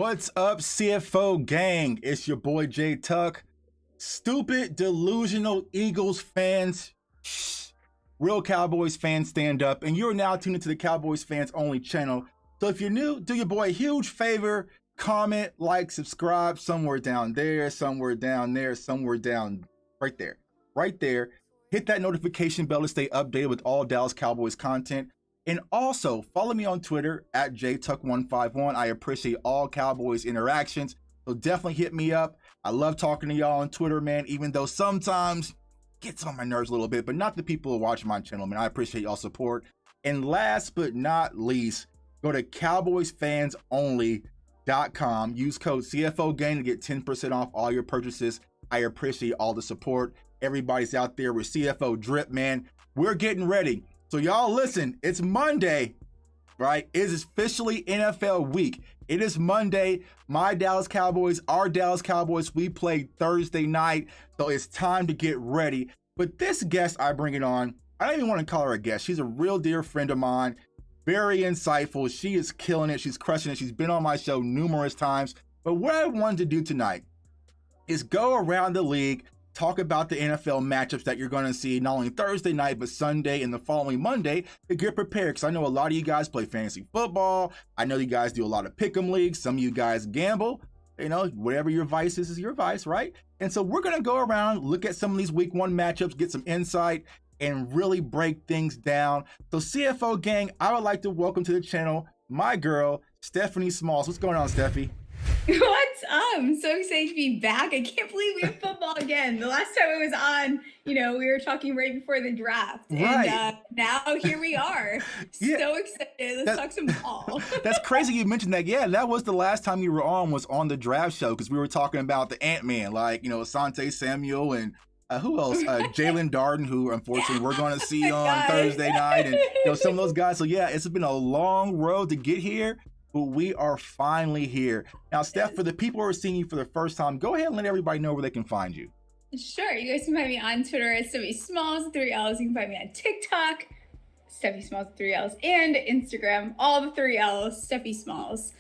What's up, CFO gang? It's your boy Jay Tuck. Stupid, delusional Eagles fans. Shh. Real Cowboys fans, stand up. And you're now tuned into the Cowboys fans only channel. So if you're new, do your boy a huge favor. Comment, like, subscribe somewhere down there, somewhere down there, somewhere down right there. Right there. Hit that notification bell to stay updated with all Dallas Cowboys content. And also, follow me on Twitter at JTuck151. I appreciate all Cowboys interactions, so definitely hit me up. I love talking to y'all on Twitter, man, even though sometimes it gets on my nerves a little bit, but not the people who watch my channel, man. I appreciate y'all support. And last but not least, go to CowboysFansOnly.com. Use code CFOGang to get 10% off all your purchases. I appreciate all the support. Everybody's out there with CFO Drip, man. We're getting ready. So y'all listen, it's Monday, right? It is officially NFL week. It is Monday. My Dallas Cowboys, our Dallas Cowboys, we played Thursday night. So it's time to get ready. But this guest I bring it on, I don't even want to call her a guest. She's a real dear friend of mine. Very insightful. She is killing it. She's crushing it. She's been on my show numerous times. But what I wanted to do tonight is go around the league, talk about the NFL matchups that you're going to see not only Thursday night, but Sunday and the following Monday to get prepared. Because I know a lot of you guys play fantasy football. I know you guys do a lot of pick'em leagues. Some of you guys gamble. You know, whatever your vice is your vice, right? And so we're going to go around, look at some of these week one matchups, get some insight, and really break things down. So CFO gang, I would like to welcome to the channel my girl, Stephanie Smalls. What's going on, Stephie? What's up? I'm so excited to be back. I can't believe we have football again. The last time I was on, we were talking right before the draft. Right. And now here we are. Yeah. So excited. Let's talk some ball. That's crazy you mentioned that. Yeah, that was the last time you were on, was on the draft show, because we were talking about the Ant-Man, like, Asante Samuel and who else? Jalen Darden, who unfortunately we're going to see on Thursday night. And some of those guys. So yeah, it's been a long road to get here. But we are finally here. Now, Steph, for the people who are seeing you for the first time, go ahead and let everybody know where they can find you. Sure. You guys can find me on Twitter at Stephie Smalls, 3 L's. You can find me on TikTok, Stephie Smalls, 3 L's, and Instagram, all the 3 L's, Stephie Smalls.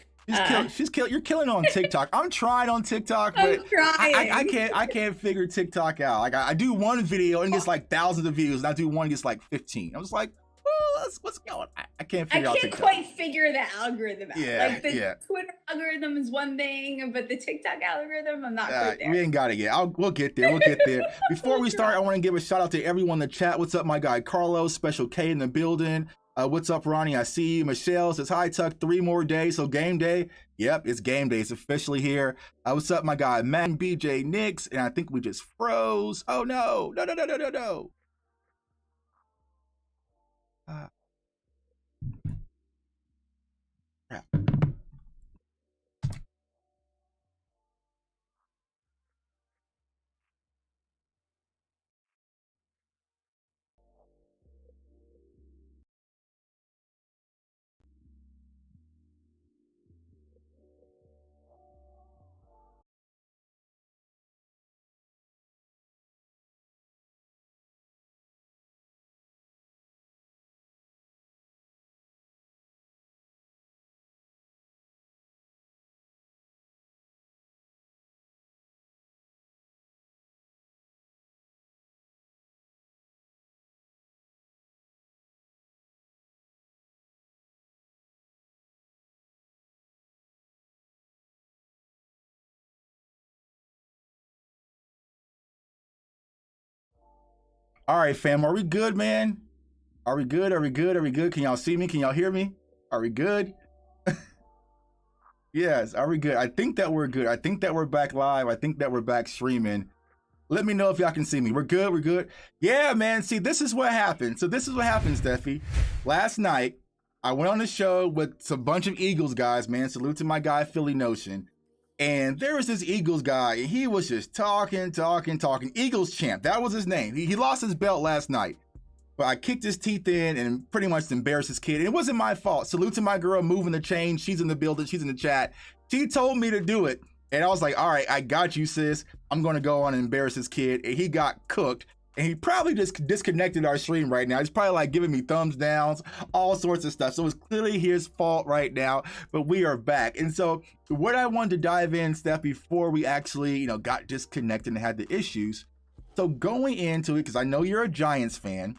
She's killing. You're killing on TikTok. I'm trying on TikTok, but I'm trying. I can't figure TikTok out. Like I do one video and gets like thousands of views, and I do one and gets like 15. I was like, well, what's going on? I can't figure out TikTok. Quite figure the algorithm out. Yeah, like the Twitter algorithm is one thing, but the TikTok algorithm, I'm not quite there. We ain't got it yet. We'll get there. We'll get there. Before we start, I want to give a shout out to everyone in the chat. What's up, my guy Carlos, Special K in the building. What's up, Ronnie? I see you. Michelle says, hi, Tuck, 3 more days. So game day. Yep, it's game day. It's officially here. What's up, my guy Matt, BJ, Nix, and I think we just froze. Oh, no. No. Crap. All right, fam. Are we good, man? Are we good? Can y'all see me? Can y'all hear me? Are we good? Yes, are we good? I think that we're good. I think that we're back live. I think that we're back streaming. Let me know if y'all can see me. We're good. Yeah, man. See, this is what happened. So this is what happened, Steffi. Last night, I went on the show with a bunch of Eagles guys, man. Salute to my guy, Philly Notion. And there was this Eagles guy, and he was just talking. Eagles champ, that was his name. He lost his belt last night. But I kicked his teeth in and pretty much embarrassed his kid. And it wasn't my fault. Salute to my girl moving the chain. She's in the building. She's in the chat. She told me to do it. And I was like, all right, I got you, sis. I'm going to go on and embarrass his kid. And he got cooked. and he probably just disconnected our stream right now. He's probably like giving me thumbs downs, all sorts of stuff. So it's clearly his fault right now, but we are back. And so what I wanted to dive in, Steph, before we actually, got disconnected and had the issues. So going into it, because I know you're a Giants fan,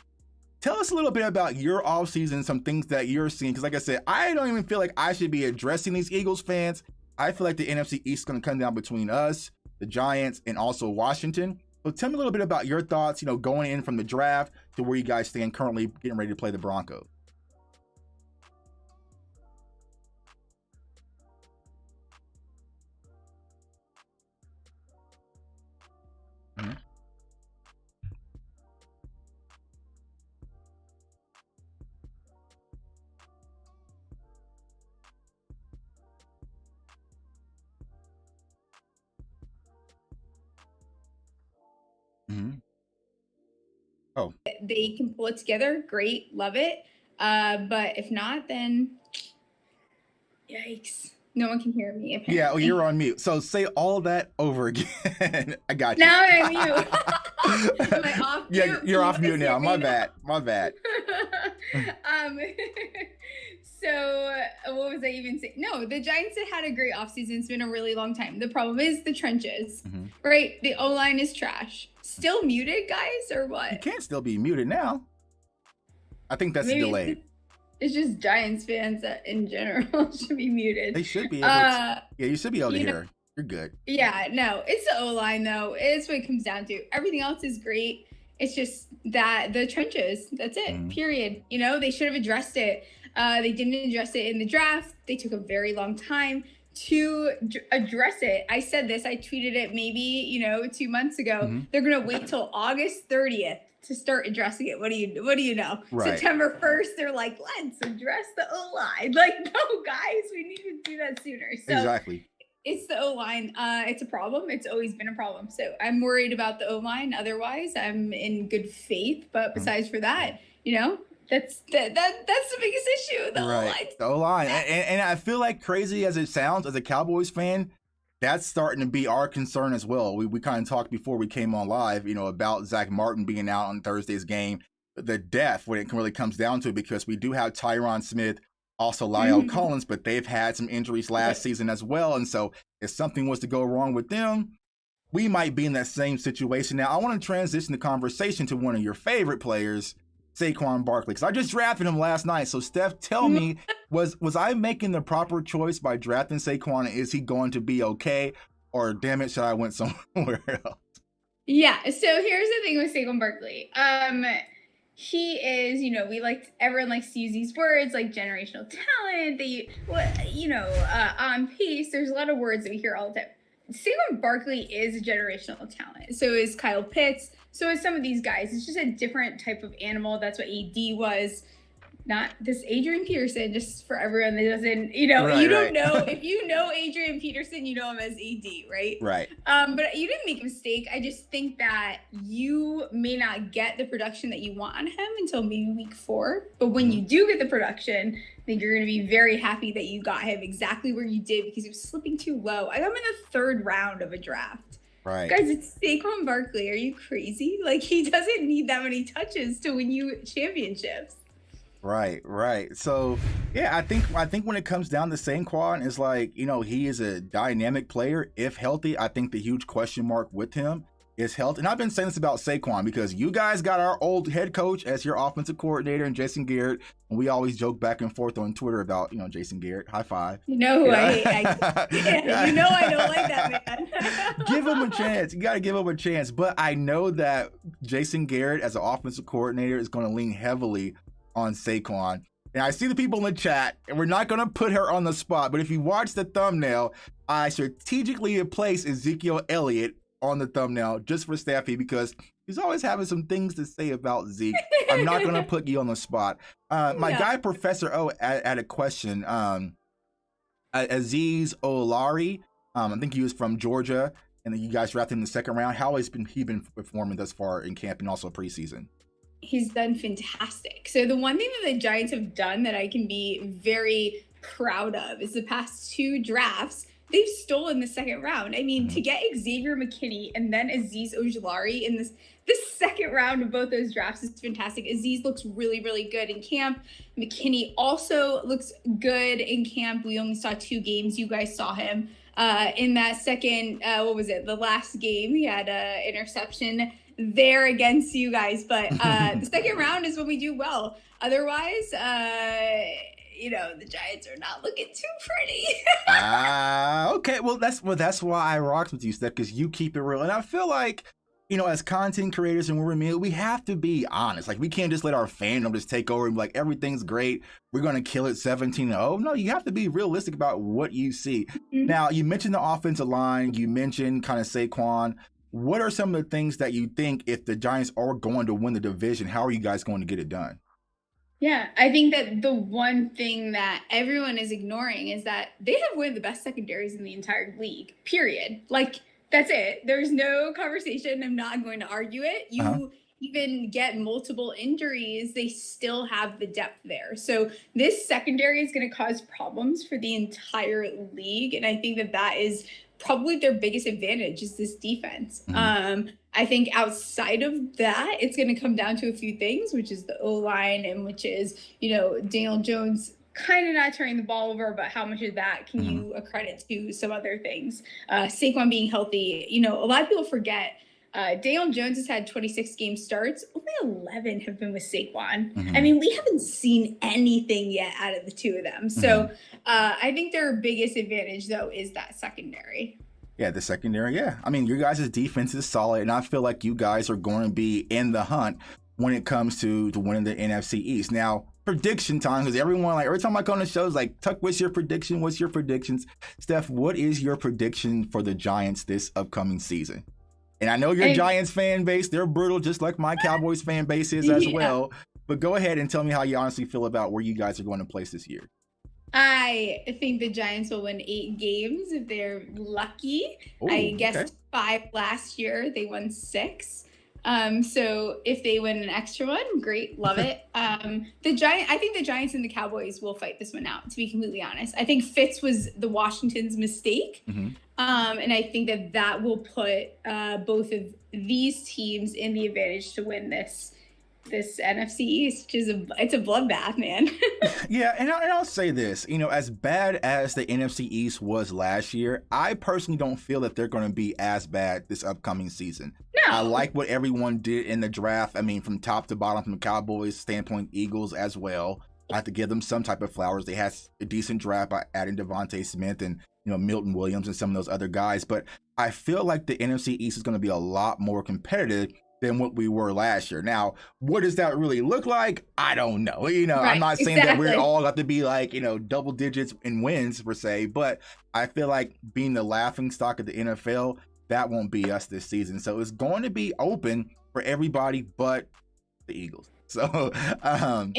tell us a little bit about your offseason, some things that you're seeing. Because like I said, I don't even feel like I should be addressing these Eagles fans. I feel like the NFC East is going to come down between us, the Giants, and also Washington. So tell me a little bit about your thoughts, going in from the draft to where you guys stand currently getting ready to play the Broncos. Mm-hmm. Mm-hmm. Oh, They can pull it together. Great. Love it. But if not, then yikes. No one can hear me. Apparently. Yeah, well, you're on mute. So say all that over again. I got you. Now I'm mute. Am I off mute? Yeah, you're off mute now. My bad. So what was I even saying? No, the Giants have had a great offseason. It's been a really long time. The problem is the trenches, right? The O-line is trash. Still muted, guys, or what? You can't still be muted now. I think that's delayed. It's just Giants fans that in general should be muted. They should be able to. Yeah, you should be able to hear. You're good. Yeah, no, it's the O-line, though. It's what it comes down to. Everything else is great. It's just that the trenches, that's it, period. They should have addressed it. They didn't address it in the draft. They took a very long time to address it. I said this, I tweeted it maybe, 2 months ago. They're going to wait till August 30th to start addressing it. What do you know? Right. September 1st, they're like, let's address the O-line. Like, no, guys, we need to do that sooner. So exactly. It's the O-line. It's a problem. It's always been a problem. So I'm worried about the O-line. Otherwise, I'm in good faith. But besides for that, that's the biggest issue. The O-line. The O-line. And I feel like, crazy as it sounds, as a Cowboys fan, that's starting to be our concern as well. We kind of talked before we came on live, about Zach Martin being out on Thursday's game. The death, when it really comes down to it, because we do have Tyron Smith, also Lyle Collins, but they've had some injuries last season as well. And so if something was to go wrong with them, we might be in that same situation. Now, I want to transition the conversation to one of your favorite players, Saquon Barkley, because I just drafted him last night. So, Steph, tell me, was I making the proper choice by drafting Saquon? Is he going to be okay? Or, damn it, should I went somewhere else? Yeah, so here's the thing with Saquon Barkley. He is, everyone likes to use these words like generational talent, on pace. There's a lot of words that we hear all the time. Saquon Barkley is a generational talent. So is Kyle Pitts. So is some of these guys. It's just a different type of animal. That's what AD was. Not this Adrian Peterson, just for everyone that doesn't, you don't know. If you know Adrian Peterson, you know him as AD, right? Right. But you didn't make a mistake. I just think that you may not get the production that you want on him until maybe week 4. But when you do get the production, I think you're going to be very happy that you got him exactly where you did, because he was slipping too low. I got him in the 3rd round of a draft. Right. Guys, it's Saquon Barkley. Are you crazy? Like, he doesn't need that many touches to win you championships. Right. So, yeah, I think when it comes down to Saquon, it's like, he is a dynamic player. If healthy, I think the huge question mark with him is health. And I've been saying this about Saquon because you guys got our old head coach as your offensive coordinator, and Jason Garrett. And we always joke back and forth on Twitter about, Jason Garrett. High five. You know who I hate. I don't like that man. Give him a chance. You got to give him a chance. But I know that Jason Garrett as an offensive coordinator is going to lean heavily on Saquon. And I see the people in the chat, and we're not going to put her on the spot, but if you watch the thumbnail, I strategically placed Ezekiel Elliott on the thumbnail just for Stephie, because he's always having some things to say about Zeke. I'm not going to put you on the spot. My guy, Professor O, had a question. Aziz Olari, I think he was from Georgia, and then you guys drafted him in the 2nd round. How has he been performing thus far in camp and also preseason? He's done fantastic. So the one thing that the Giants have done that I can be very proud of is the past 2 drafts, they've stolen the 2nd round. I mean, to get Xavier McKinney and then Aziz Ojulari in this the second round of both those drafts is fantastic. Aziz looks really, really good in camp. McKinney also looks good in camp. We only saw 2 games. You guys saw him in that second, the last game. He had an interception there against you guys. But the second round is when we do well. Otherwise, the Giants are not looking too pretty. Okay. Well, that's why I rocked with you, Steph, because you keep it real. And I feel like, as content creators and we have to be honest. Like, we can't just let our fandom just take over and be like, everything's great, we're going to kill it 17-0. No, you have to be realistic about what you see. Mm-hmm. Now, you mentioned the offensive line. You mentioned kind of Saquon. What are some of the things that you think, if the Giants are going to win the division, how are you guys going to get it done? Yeah, I think that the one thing that everyone is ignoring is that they have one of the best secondaries in the entire league, period. Like, that's it. There's no conversation. I'm not going to argue it. You even get multiple injuries, they still have the depth there. So this secondary is going to cause problems for the entire league. And I think that is probably their biggest advantage, is this defense. Mm-hmm. I think outside of that, it's going to come down to a few things, which is the O-line, and which is, Daniel Jones kind of not turning the ball over, but how much of that can you accredit to some other things? Saquon being healthy. A lot of people forget Daniel Jones has had 26 game starts. Only 11 have been with Saquon. Mm-hmm. I mean, we haven't seen anything yet out of the two of them. So I think their biggest advantage, though, is that secondary. Yeah, the secondary, yeah. I mean, your guys' defense is solid, and I feel like you guys are going to be in the hunt when it comes to winning the NFC East. Now, prediction time, because everyone, every time I go on the show, is like, Tuck, what's your prediction? What's your predictions? Steph, what is your prediction for the Giants this upcoming season? And I know your Giants fan base, they're brutal, just like my Cowboys fan base is as well. But go ahead and tell me how you honestly feel about where you guys are going to place this year. I think the Giants will win 8 games if they're lucky. Ooh, I guess 5 last year. They won 6. So if they win an extra one, great, love it. I think the Giants and the Cowboys will fight this one out, to be completely honest. I think Fitz was the Washington's mistake. Mm-hmm. And I think that will put both of these teams in the advantage to win this NFC East, which is it's a bloodbath, man. Yeah, and I'll say this, as bad as the NFC East was last year, I personally don't feel that they're going to be as bad this upcoming season. No. I like what everyone did in the draft. I mean, from top to bottom, from the Cowboys standpoint, Eagles as well. I have to give them some type of flowers. They had a decent draft by adding Devontae Smith and Milton Williams and some of those other guys. But I feel like the NFC East is going to be a lot more competitive than what we were last year. Now, what does that really look like? I don't know. Right, I'm not saying that we're all got to be like, double digits in wins per se, but I feel like being the laughing stock of the NFL, that won't be us this season. So it's going to be open for everybody but the Eagles. So, and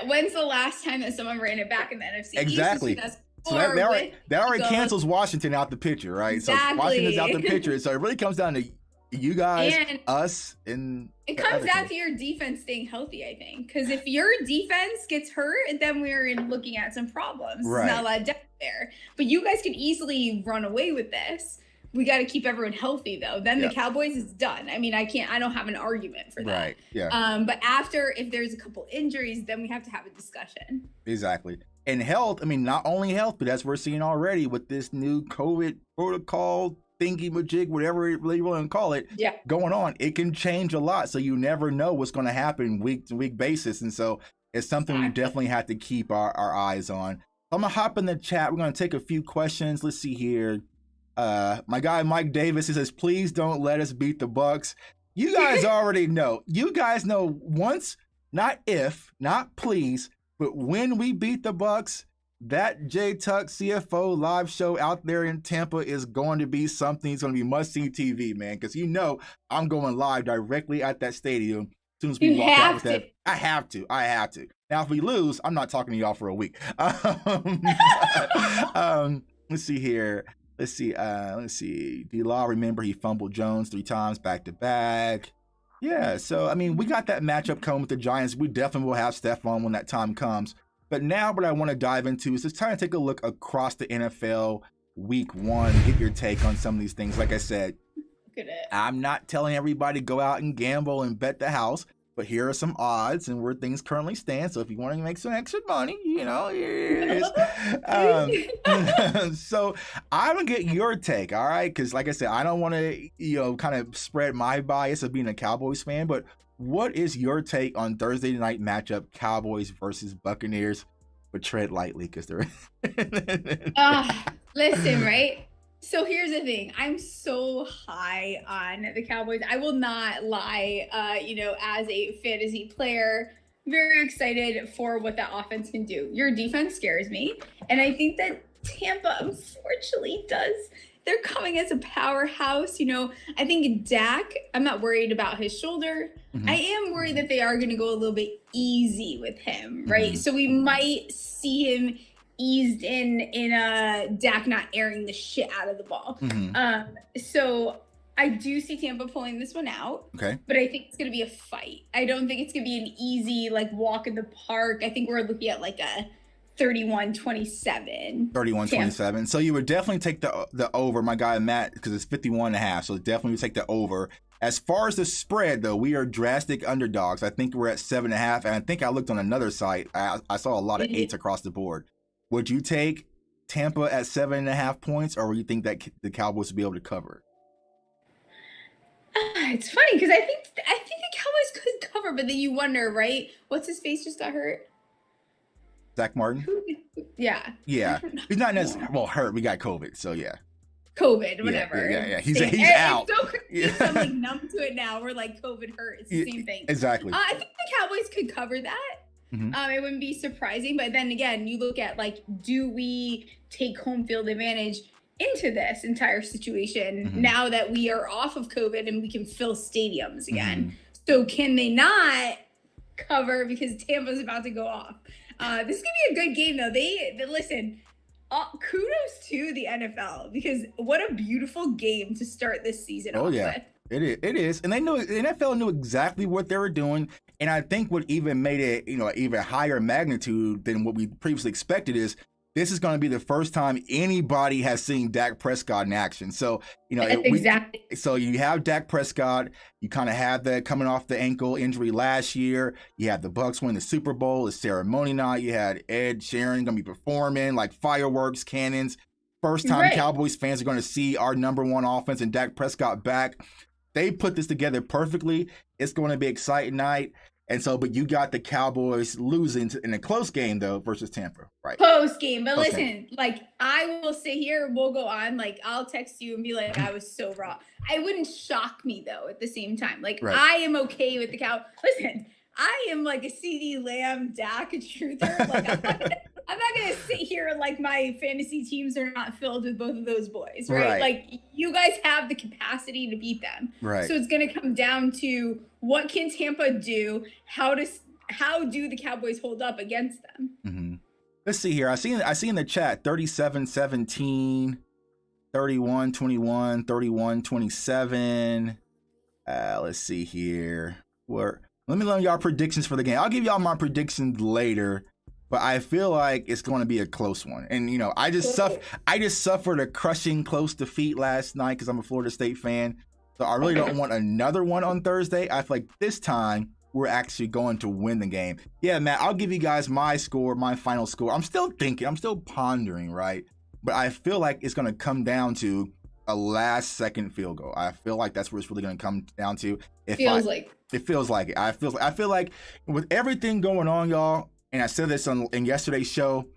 when's the last time that someone ran it back in the NFC? Exactly. So that already cancels Washington out the picture, right? Exactly. So Washington's out the picture. So it really comes down to you guys, and us, and it comes down to your defense staying healthy, I think. Because if your defense gets hurt, then we're looking at some problems. Right. There's not a lot of depth there. But you guys can easily run away with this. We got to keep everyone healthy, though. Then the Cowboys is done. I mean, I don't have an argument for that. Right. Yeah. But after, if there's a couple injuries, then we have to have a discussion. Exactly. And health, I mean, not only health, but as we're seeing already with this new COVID protocol thingy-majig, whatever you really want to call it, going on, it can change a lot. So you never know what's going to happen week to week basis. And so it's something we definitely have to keep our eyes on. I'm going to hop in the chat. We're going to take a few questions. Let's see here. My guy, Mike Davis, he says, please don't let us beat the Bucs. You guys already know. You guys know once, not if, not please, but when we beat the Bucs, that J Tuck CFO live show out there in Tampa is going to be something. It's going to be must-see TV, man, because I'm going live directly at that stadium as soon as we walk out with that. I have to. Now, if we lose, I'm not talking to y'all for a week. Let's see here. Let's see. D-Law, remember he fumbled Jones 3 times back-to-back. Yeah, so, I mean, we got that matchup coming with the Giants. We definitely will have Steph on when that time comes. But now what I want to dive into is just trying to take a look across the NFL week 1, get your take on some of these things. Like I said, at it. I'm not telling everybody to go out and gamble and bet the house, but here are some odds and where things currently stand. So if you want to make some extra money, here it is. So I'm going to get your take, all right? Because like I said, I don't want to, kind of spread my bias of being a Cowboys fan, but what is your take on Thursday night matchup, Cowboys versus Buccaneers? But tread lightly because they're... Listen, right? So here's the thing. I'm so high on the Cowboys. I will not lie. As a fantasy player, very excited for what that offense can do. Your defense scares me. And I think that Tampa, unfortunately, does. They're coming as a powerhouse. I think Dak, I'm not worried about his shoulder. Mm-hmm. I am worried that they are going to go a little bit easy with him, right? Mm-hmm. So we might see him eased in Dak not airing the shit out of the ball. Mm-hmm. So I do see Tampa pulling this one out. Okay. But I think it's going to be a fight. I don't think it's going to be an easy walk in the park. I think we're looking at a 31-27. 31-27. So you would definitely take the over, my guy Matt, because it's 51.5. So definitely would take the over. As far as the spread, though, we are drastic underdogs. I think we're at 7.5. And I think I looked on another site. I saw a lot of 8s across the board. Would you take Tampa at 7.5 points, or would you think that the Cowboys would be able to cover? It's funny because I think the Cowboys could cover, but then you wonder, right? What's his face just got hurt? Zach Martin? Yeah. Yeah. He's not necessarily hurt. We got COVID, so yeah. COVID, whatever. Yeah. He's out. It's so crazy. I'm numb to it now. We're COVID hurt. It's the same thing. Exactly. I think the Cowboys could cover that. Mm-hmm. It wouldn't be surprising, but then again, you look at do we take home field advantage into this entire situation now that we are off of COVID and we can fill stadiums again? Mm-hmm. So can they not cover because Tampa's about to go off? This is gonna be a good game though. They listen. Kudos to the NFL because what a beautiful game to start this season off with. It is. And the NFL knew exactly what they were doing. And I think what even made it, even higher magnitude than what we previously expected is this is going to be the first time anybody has seen Dak Prescott in action. So, exactly. So you have Dak Prescott. You kind of have that coming off the ankle injury last year. You have the Bucs win the Super Bowl. It's ceremony night. You had Ed Sheeran going to be performing fireworks, cannons. First time Cowboys fans are going to see our number one offense and Dak Prescott back. They put this together perfectly. It's going to be an exciting night. And so, but you got the Cowboys losing in a close game, though, versus Tampa, right? Close game. But listen, I will sit here, we'll go on. I'll text you and be like, I was so wrong. It wouldn't shock me, though, at the same time. I am okay with the Listen, I am a CD Lamb, Dak, a truther. I'm not going to sit here my fantasy teams are not filled with both of those boys, right? You guys have the capacity to beat them. Right. So it's going to come down to what can Tampa do? How do the Cowboys hold up against them? Mm-hmm. Let's see here. I see in the chat 37-17, 31-21, 31-27. Let's see here. Let me learn y'all predictions for the game. I'll give y'all my predictions later. But I feel like it's going to be a close one. And, I just suffered a crushing close defeat last night because I'm a Florida State fan. So I really don't want another one on Thursday. I feel like this time we're actually going to win the game. Yeah, Matt, I'll give you guys my final score. I'm still thinking, I'm still pondering, right? But I feel like it's going to come down to a last-second field goal. I feel like that's where it's really going to come down to. It feels like it. I feel like with everything going on, y'all, and I said this in yesterday's show,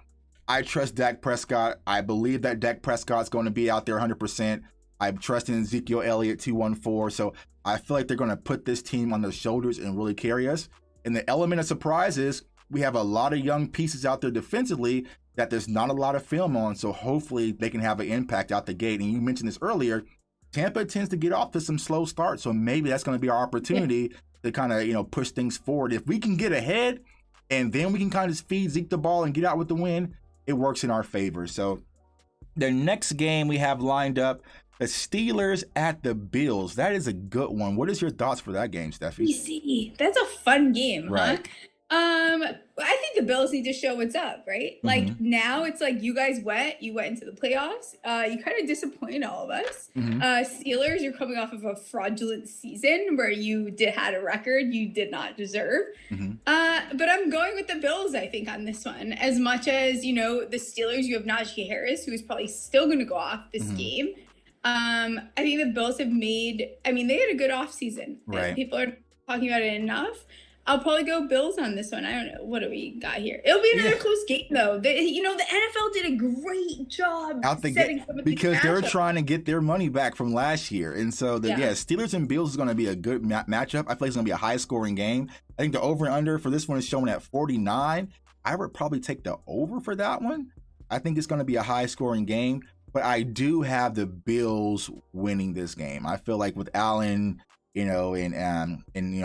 I trust Dak Prescott. I believe that Dak Prescott's going to be out there 100%. I'm trusting Ezekiel Elliott 214. So I feel like they're going to put this team on their shoulders and really carry us. And the element of surprise is we have a lot of young pieces out there defensively that there's not a lot of film on. So hopefully they can have an impact out the gate. And you mentioned this earlier, Tampa tends to get off to some slow starts. So maybe that's going to be our opportunity to kind of, push things forward. If we can get ahead, and then we can kind of feed Zeke the ball and get out with the win, it works in our favor. So the next game we have lined up, the Steelers at the Bills. That is a good one. What is your thoughts for that game, Stephie? See, that's a fun game, right? I think the Bills need to show what's up, right? Like now it's like you guys you went into the playoffs. You kind of disappointed all of us. Steelers, you're coming off of a fraudulent season where you had a record you did not deserve. But I'm going with the Bills, I think, on this one. As much as, the Steelers, you have Najee Harris, who is probably still going to go off this game. I think the Bills have they had a good offseason. Right. People are talking about it enough. I'll probably go Bills on this one. I don't know. What do we got here? It'll be another close game, though. The NFL did a great job setting up because they're trying to get their money back from last year. And so, Steelers and Bills is going to be a good matchup. I feel like it's going to be a high-scoring game. I think the over and under for this one is showing at 49. I would probably take the over for that one. I think it's going to be a high-scoring game. But I do have the Bills winning this game. I feel like with Allen, and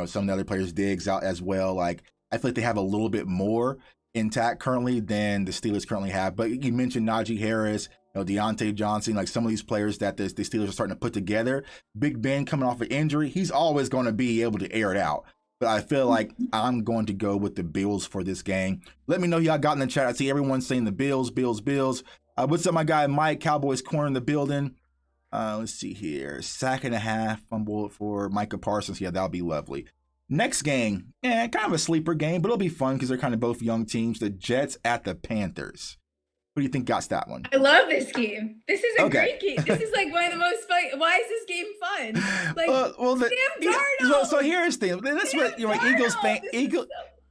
some of the other players, Diggs out as well. Like, I feel like they have a little bit more intact currently than the Steelers currently have. But you mentioned Najee Harris, Deontay Johnson, like some of these players that the Steelers are starting to put together. Big Ben coming off an injury, he's always going to be able to air it out. But I feel like I'm going to go with the Bills for this game. Let me know who y'all got in the chat. I see everyone saying the Bills, Bills, Bills. What's up, my guy Mike? Cowboys corner in the building. Let's see here. 1.5 fumble for Micah Parsons. Yeah, that'll be lovely. Next game, kind of a sleeper game, but it'll be fun because they're kind of both young teams. The Jets at the Panthers. What do you think got that one? I love this game. This is a great game. This is like one of the most fun. Why is this game fun? Like, Sam Darnold. So here's the thing. That's what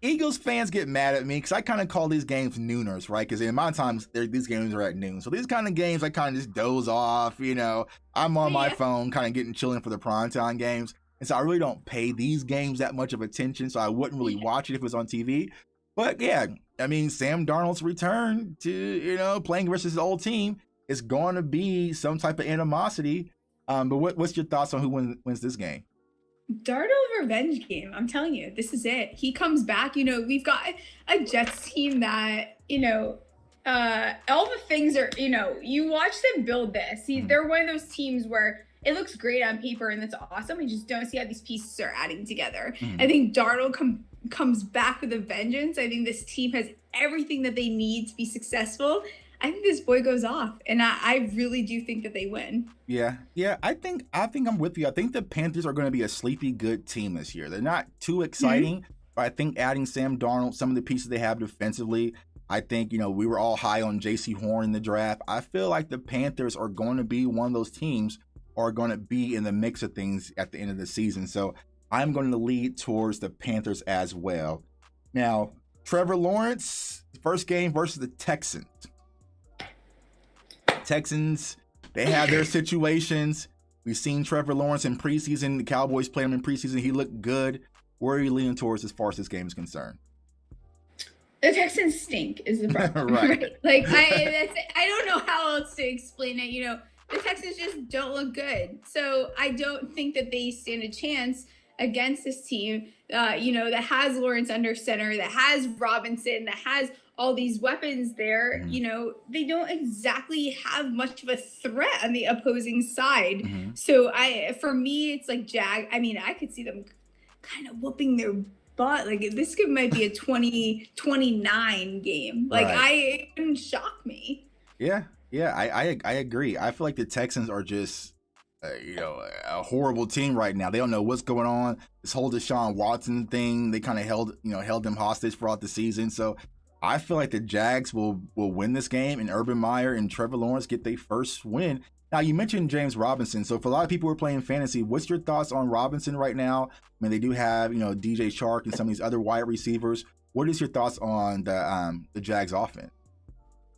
Eagles fans get mad at me because I kind of call these games nooners, right? Because in my times, these games are at noon. So these kind of games, I kind of just doze off, I'm on my phone kind of chilling for the primetime games. And so I really don't pay these games that much of attention. So I wouldn't really watch it if it was on TV. But Sam Darnold's return to, playing versus his old team is going to be some type of animosity. But what's your thoughts on who wins this game? Darnold revenge game. I'm telling you, this is it. He comes back. We've got a Jets team that, all the things are, you watch them build this. They're one of those teams where it looks great on paper and that's awesome. We just don't see how these pieces are adding together. I think Darnold comes back with a vengeance. I think this team has everything that they need to be successful. I think this boy goes off, and I really do think that they win. Yeah. I think I'm with you. I think the Panthers are going to be a sleepy good team this year. They're not too exciting, but I think adding Sam Darnold, some of the pieces they have defensively, I think, we were all high on J.C. Horn in the draft. I feel like the Panthers are going to be one of those teams or are going to be in the mix of things at the end of the season. So I'm going to lead towards the Panthers as well. Now, Trevor Lawrence, first game versus the Texans. Texans, they have their situations. We've seen Trevor Lawrence in preseason. The Cowboys played him in preseason. He looked good. Where are you leaning towards as far as this game is concerned? The Texans stink is the problem. right? Like, I don't know how else to explain it. The Texans just don't look good. So I don't think that they stand a chance against this team, that has Lawrence under center, that has Robinson, that has all these weapons there. They don't exactly have much of a threat on the opposing side. So for me, it's like I could see them kind of whooping their butt. Like this might be a 20-29 game. Like it wouldn't shock me. Yeah, I agree. I feel like the Texans are just a horrible team right now. They don't know what's going on. This whole Deshaun Watson thing, they kind of held them hostage throughout the season. So I feel like the Jags will win this game, and Urban Meyer and Trevor Lawrence get their first win. Now, you mentioned James Robinson. So for a lot of people who are playing fantasy, what's your thoughts on Robinson right now? They do have, DJ Chark and some of these other wide receivers. What is your thoughts on the Jags offense?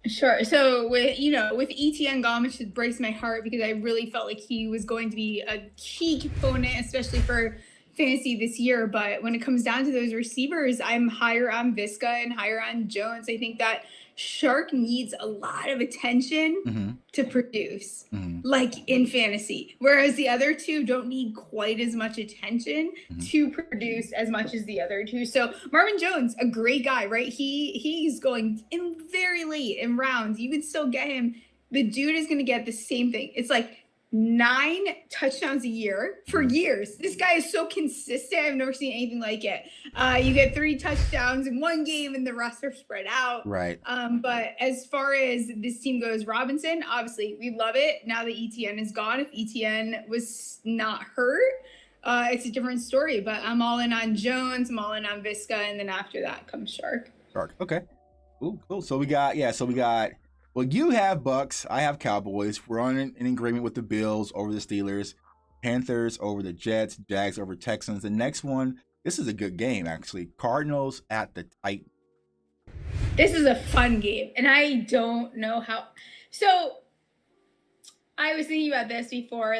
Sure. So with ETN gone, which should breaks my heart because I really felt like he was going to be a key component, especially for fantasy this year. But when it comes down to those receivers, I'm higher on Visca and higher on Jones. I think that Shark needs a lot of attention to produce, like in fantasy, whereas the other two don't need quite as much attention to produce as much as the other two. So Marvin Jones, a great guy, right? He's going in very late in rounds. You can still get him. The dude is going to get the same thing. It's like 9 touchdowns a year for years. This guy is so consistent. I've never seen anything like it. You get 3 touchdowns in one game and the rest are spread out. Right. But as far as this team goes, Robinson, obviously we love it. Now that ETN is gone, if ETN was not hurt, it's a different story. But I'm all in on Jones. I'm all in on Visca. And then after that comes Shark. Okay. Ooh, cool. So we got, well, you have Bucks. I have Cowboys. We're on in agreement with the Bills over the Steelers, Panthers over the Jets, Jags over Texans. The next one, this is a good game, actually. Cardinals at the Titans. This is a fun game, and I don't know how. So I was thinking about this before,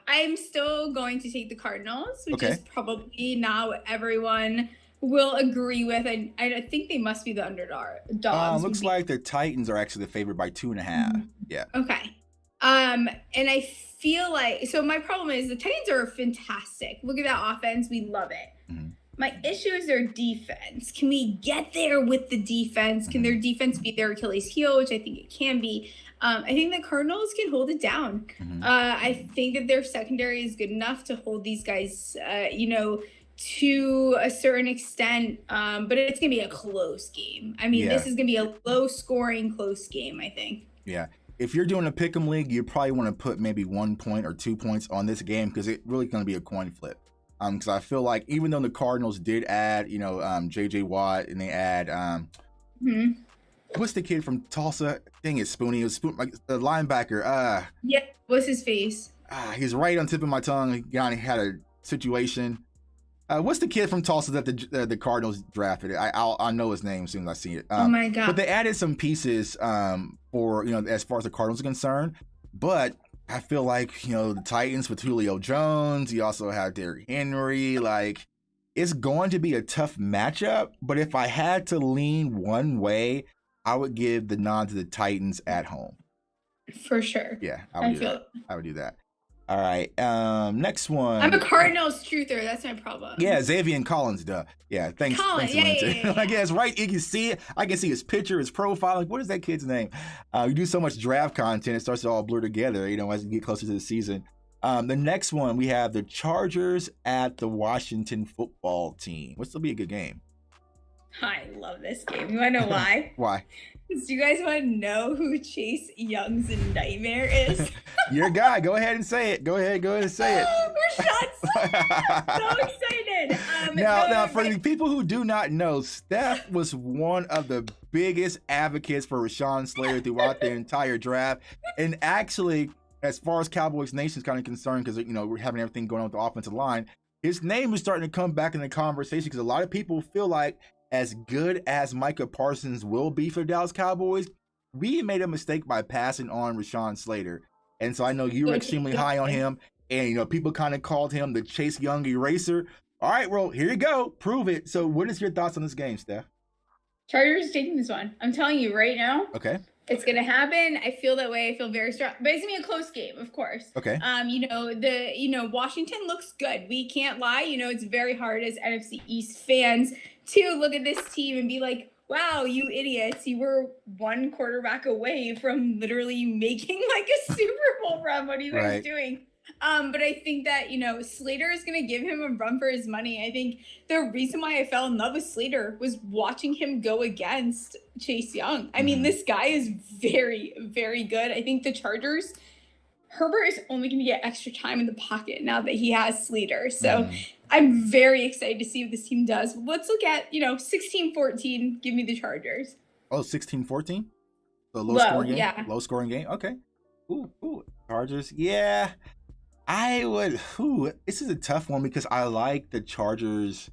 I'm still going to take the Cardinals, which is probably not what everyone will agree with. I think they must be the underdogs. Looks like the Titans are actually the favorite by 2.5. Yeah. Okay. And I feel like, so my problem is the Titans are fantastic. Look at that offense. We love it. Mm-hmm. My issue is their defense. Can we get there with the defense? Can their defense be their Achilles heel, which I think it can be? I think the Cardinals can hold it down. Mm-hmm. I think that their secondary is good enough to hold these guys, to a certain extent, but it's going to be a close game. I mean, This is going to be a low-scoring, close game, I think. Yeah. If you're doing a pick'em league, you probably want to put maybe 1 point or 2 points on this game because it's really going to be a coin flip. Because I feel like even though the Cardinals did add, J.J. Watt, and they add, what's the kid from Tulsa? Dang it, Spoonie. It was like the linebacker. Yeah, what's his face? He's right on the tip of my tongue. He had a situation. What's the kid from Tulsa that the Cardinals drafted? I'll know his name as soon as I see it. Oh my God! But they added some pieces for as far as the Cardinals are concerned. But I feel like the Titans with Julio Jones. You also have Derrick Henry. It's going to be a tough matchup. But if I had to lean one way, I would give the nod to the Titans at home. For sure. Yeah, I would do that. All right. Next one. I'm a Cardinals truther. That's my problem. Yeah, Xavier Collins, duh. Yeah, thanks. Collins, yeah. I guess right. You can see it. I can see his picture, his profile. What is that kid's name? You do so much draft content, it starts to all blur together. As you get closer to the season. The next one we have the Chargers at the Washington Football Team. Which will be a good game. I love this game. You want to know why? Why? Do you guys want to know who Chase Young's nightmare is? Your guy. Go ahead and say it. Go ahead and say it. We're so excited. Now, for the people who do not know, Steph was one of the biggest advocates for Rashawn Slater throughout the entire draft. And actually, as far as Cowboys Nation is kind of concerned, because we're having everything going on with the offensive line, his name is starting to come back in the conversation because a lot of people feel like as good as Micah Parsons will be for the Dallas Cowboys, we made a mistake by passing on Rashawn Slater. And so I know you were extremely high on him. And, people kind of called him the Chase Young eraser. All right, well, here you go. Prove it. So what is your thoughts on this game, Steph? Chargers taking this one. I'm telling you right now. Okay. It's going to happen. I feel that way. I feel very strong. But it's going to be a close game, of course. Okay. Washington looks good. We can't lie. It's very hard as NFC East fans to look at this team and be like, wow, you idiots. You were one quarterback away from literally making a Super Bowl run. What are you guys doing? But I think that, Slater is going to give him a run for his money. I think the reason why I fell in love with Slater was watching him go against Chase Young. I mean, this guy is very, very good. I think the Chargers, Herbert is only going to get extra time in the pocket now that he has Slater. So I'm very excited to see what this team does. Let's look at, 16-14. Give me the Chargers. Oh, 16-14? So low-scoring game? Yeah. Low-scoring game? Okay. Ooh. Chargers. Yeah. This is a tough one because I like the Chargers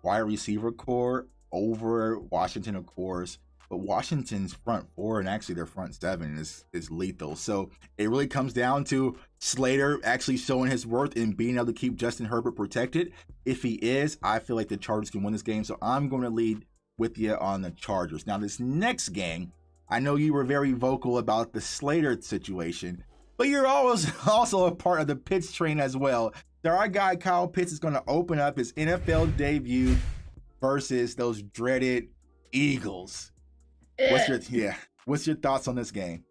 wide receiver core over Washington, of course. But Washington's front four and actually their front seven is lethal. So it really comes down to Slater actually showing his worth and being able to keep Justin Herbert protected. If he is, I feel like the Chargers can win this game. So I'm going to lead with you on the Chargers. Now, this next game, I know you were very vocal about the Slater situation, but you're always also a part of the Pitts train as well. So our guy Kyle Pitts is going to open up his NFL debut versus those dreaded Eagles. What's your thoughts on this game?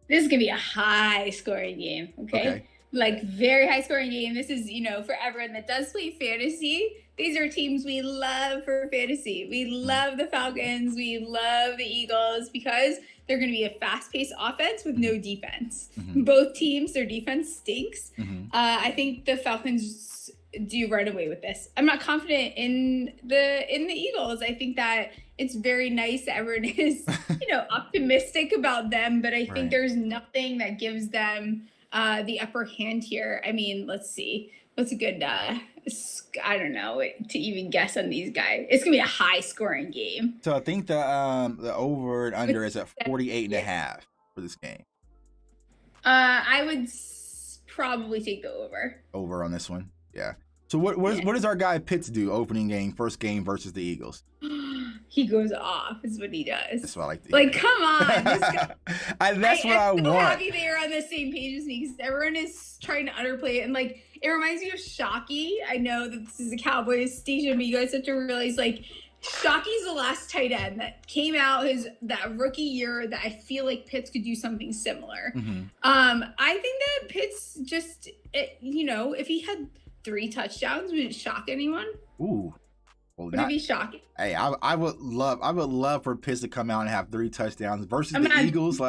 This is gonna be a high scoring game, okay? Like very high scoring game. This is, for everyone that does play fantasy. These are teams we love for fantasy. We love the Falcons. We love the Eagles because they're going to be a fast-paced offense with no defense. Both teams, their defense stinks. I think the Falcons do run away with this. I'm not confident in the Eagles. I think that it's very nice that everyone is, optimistic about them, but I think there's nothing that gives them the upper hand here. I mean, let's see. What's a good, I don't know, to even guess on these guys. It's going to be a high-scoring game. So I think the over and under is at 48.5 for this game. I would probably take the over. Over on this one? Yeah. So what does our guy Pitts do opening game, first game versus the Eagles? He goes off is what he does. That's what I like to hear. Come on. That's what I want. I'm so happy they are on the same page as me because everyone is trying to underplay it. And, it reminds me of Shockey. I know that this is a Cowboys station, but you guys have to realize, Shockey's the last tight end that came out that rookie year that I feel like Pitts could do something similar. I think that Pitts just, if he had 3 touchdowns, would it shock anyone? Ooh. Well, would it be shocking? Hey, I would love for Pitts to come out and have 3 touchdowns versus the Eagles.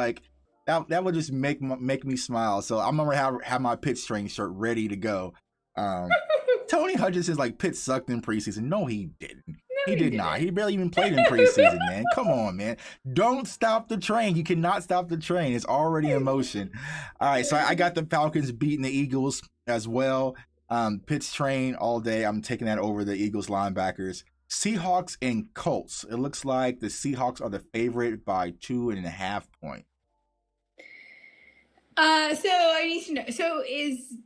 That would just make me smile. So I'm gonna have my Pitts train shirt ready to go. Tony Hutchinson's Pitts sucked in preseason. No, he didn't. He did not. He barely even played in preseason, man. Come on, man. Don't stop the train. You cannot stop the train. It's already in motion. All right, so I got the Falcons beating the Eagles as well. Pitts train all day. I'm taking that over the Eagles linebackers. Seahawks and Colts. It looks like the Seahawks are the favorite by 2.5 points. So I need to know. So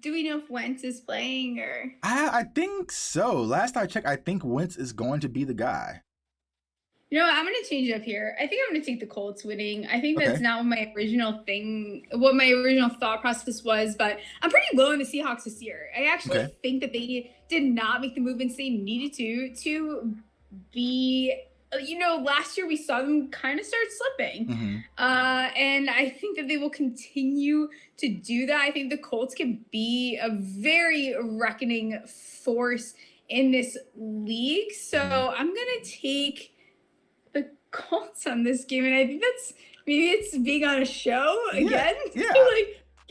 do we know if Wentz is playing or? I think so. Last I checked, I think Wentz is going to be the guy. I'm going to change it up here. I think I'm going to take the Colts winning. I think that's not what my original thought process was, but I'm pretty low on the Seahawks this year. I actually think that they did not make the movements they needed to be, last year we saw them kind of start slipping. And I think that they will continue to do that. I think the Colts can be a very reckoning force in this league. So I'm going to take Colts on this game, and I think maybe it's being on a show again to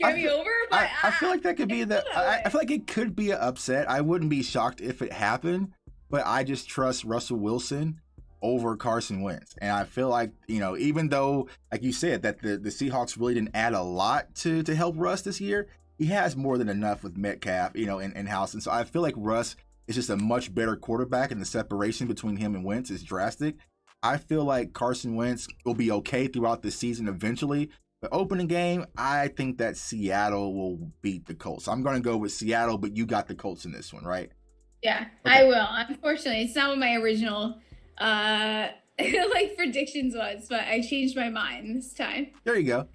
get me over. But I feel like that could be I feel like it could be an upset. I wouldn't be shocked if it happened, but I just trust Russell Wilson over Carson Wentz, and I feel like even though, like you said, that the Seahawks really didn't add a lot to help Russ this year, he has more than enough with Metcalf, in house, and so I feel like Russ is just a much better quarterback, and the separation between him and Wentz is drastic. I feel like Carson Wentz will be okay throughout the season eventually. The opening game, I think that Seattle will beat the Colts. I'm going to go with Seattle, but you got the Colts in this one, right? Yeah, okay. I will. Unfortunately, it's not what my original predictions was, but I changed my mind this time. There you go.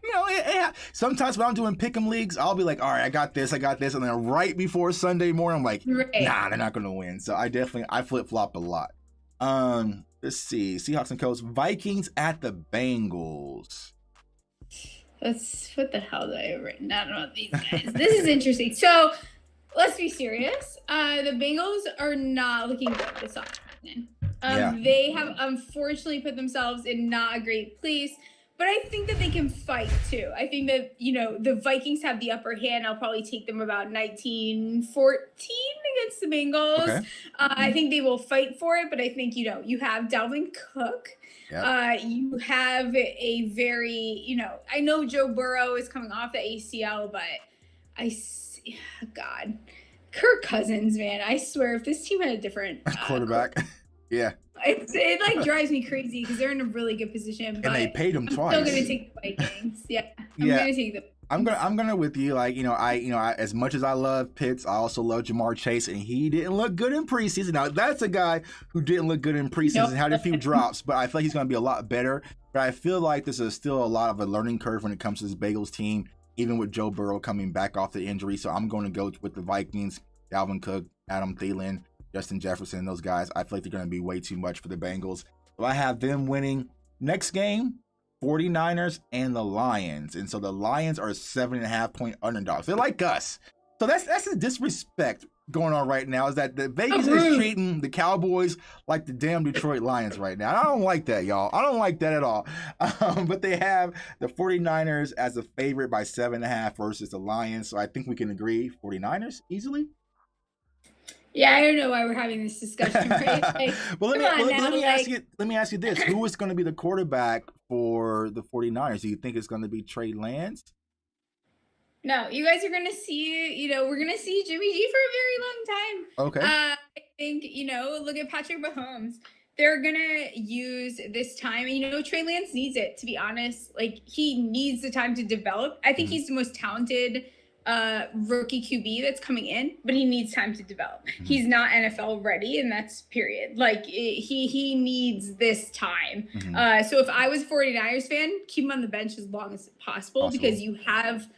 Sometimes when I'm doing pick'em leagues, I'll be like, all right, I got this, and then right before Sunday morning, I'm like, nah, they're not going to win. So I flip-flop a lot. Let's see. Seahawks and Colts. Vikings at the Bengals. What the hell did I have written down about these guys? This is interesting. So let's be serious. The Bengals are not looking good this offseason. They have unfortunately put themselves in not a great place. But I think that they can fight too. I think that, the Vikings have the upper hand. I'll probably take them about 19-14 against the Bengals. Okay. I think they will fight for it, but I think, you have Dalvin Cook. Yep. You have a very, I know Joe Burrow is coming off the ACL, but God, Kirk Cousins, man, I swear if this team had a different quarterback. Yeah. It drives me crazy because they're in a really good position. But and they paid them twice. I'm still gonna take the Vikings. Yeah, I'm gonna take them. I'm gonna with you. I as much as I love Pitts, I also love Jamar Chase, and he didn't look good in preseason. Now that's a guy who didn't look good in preseason, had a few drops, but I feel like he's gonna be a lot better. But I feel like this is still a lot of a learning curve when it comes to this Bengals team, even with Joe Burrow coming back off the injury. So I'm going to go with the Vikings, Dalvin Cook, Adam Thielen, Justin Jefferson, those guys. I feel like they're going to be way too much for the Bengals. So I have them winning. Next game, 49ers and the Lions. And so the Lions are 7.5-point underdogs. They're like us. So that's a disrespect going on right now, is that the Vegas is treating the Cowboys like the damn Detroit Lions right now. I don't like that, y'all. I don't like that at all. But they have the 49ers as a favorite by 7.5 versus the Lions. So I think we can agree 49ers easily. Yeah, I don't know why we're having this discussion, right? Like, well, let me ask you this. Who is going to be the quarterback for the 49ers? Do you think it's going to be Trey Lance? No, you guys are going to see, we're going to see Jimmy G for a very long time. Okay. I think, look at Patrick Mahomes. They're going to use this time. And, Trey Lance needs it, to be honest. Like, he needs the time to develop. I think he's the most talented rookie QB that's coming in, but he needs time to develop. He's not NFL ready, and that's period. Like, he needs this time. So if I was a 49ers fan, keep him on the bench as long as possible. Because you have,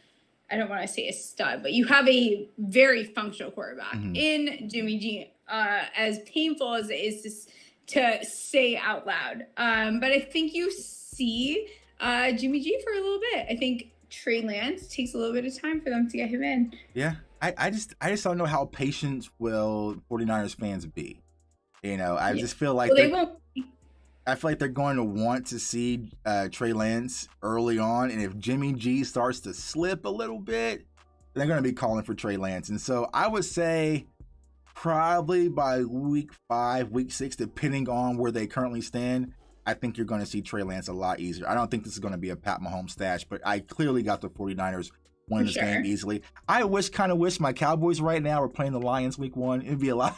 I don't want to say a stud, but you have a very functional quarterback in Jimmy G, as painful as it is to say out loud. But I think you see Jimmy G for a little bit. I think Trey Lance takes a little bit of time for them to get him in. Yeah, I just don't know how patient will 49ers fans be. I just feel like they won't. I feel like they're going to want to see Trey Lance early on, and if Jimmy G starts to slip a little bit, they're going to be calling for Trey Lance. And so I would say probably by week 5, week 6, depending on where they currently stand, I think you're going to see Trey Lance a lot easier. I don't think this is going to be a Pat Mahomes stash, but I clearly got the 49ers winning this game easily. I kind of wish my Cowboys right now were playing the Lions week 1. It'd be a lot